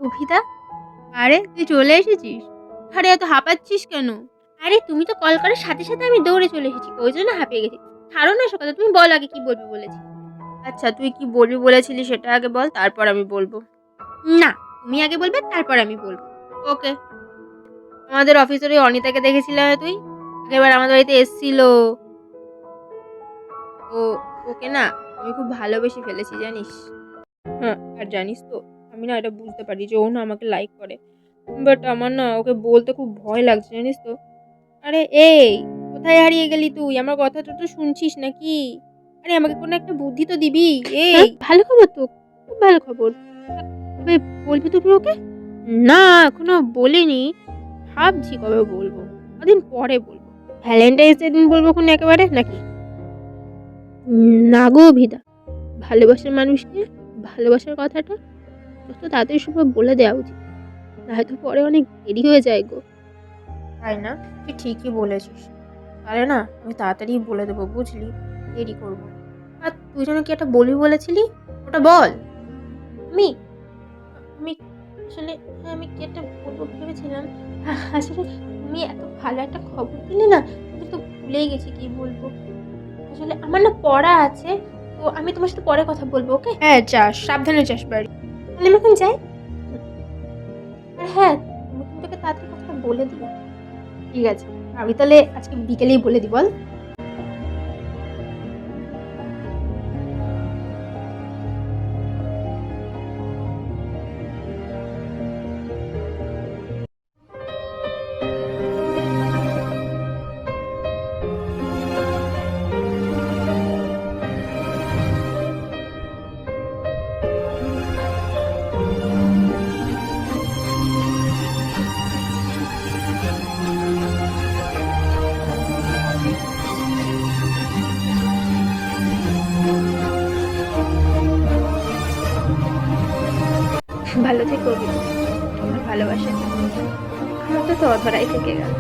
অভিদা, আরে তুই চলে এসেছিস? আরে এত হাঁপাচ্ছিস কেন? আরে তুমি তো কল করার সাথে সাথে আমি দৌড়ে চলে এসেছি, ওই জন্য হাঁপিয়ে গেছি। ছাড়ো না এসব কথা, তুমি বল আগে কি বলবি বলেছি। আচ্ছা তুই কি বলবি বলেছিলি সেটা আগে বল, তারপর আমি বলবো। না, তুমি আগে বলবে তারপর আমি বলবো। ওকে। আমাদের অফিসের ওই অনিতাকে দেখেছিলে না তুই? আগেরবার আমাদের বাড়িতে এসেছিল। ও, ওকে না আমি খুব ভালোবেসে ফেলেছি জানিস। হ্যাঁ, আর জানিস তো আমি না এটা বুঝতে পারি যে ও না আমাকে লাইক করে। বাট আমার না ওকে বলতে খুব ভয় লাগছে জানিস তো। আরে এই, কোথায় হারিয়ে গেলি তুই? আমার কথাটা তো শুনছিস নাকি? আরে আমাকে কোনো একটা বুদ্ধি তো দিবি। এই ভালো খবর তো, খুব ভালো খবর। কবে বলবি তুমি ওকে? না, এখনো বলিনি, ভাবছি কবে বলবো। কদিন পরে বলবো। ভ্যালেন্টাইন্স ডে দিন বলবো এখন একেবারে নাকি? না গো ভিদা, ভালোবাসার মানুষকে ভালোবাসার কথাটা যত তাড়াতাড়ি সম্ভব বলে দেওয়া উচিত, নয়তো পরে অনেক দেরি হয়ে যায় গো। তাই না? তুই ঠিকই বলেছিস। তাহলে না আমি তাড়াতাড়ি বলে দেবো বুঝলি, দেরি করবো। আর তুই যেন কি একটা বলবি বলেছিলি, ওটা বল। আমি আমি আসলে আমি কি একটা বলবো ভেবেছিলাম। আসলে তুমি এত ভালো একটা খবর দিলে না, আমি তো ভুলেই গেছি কি বলবো। আসলে আমার না পড়া আছে, তো আমি তোমার সাথে পরে কথা বলবো। ওকে? হ্যাঁ যাস, সাবধানে যাস বাড়ি। তাহলে আমি এখন যাই। আর হ্যাঁ, তুমি কিন্তু ওকে তাড়াতাড়ি কথাটা বলে দিও। ঠিক আছে, আমি তাহলে আজকে বিকেলেই বলে দিই বল। ভালো থেকো, আমার ভালোবাসা। আমার তো অধরাই থেকে গেল।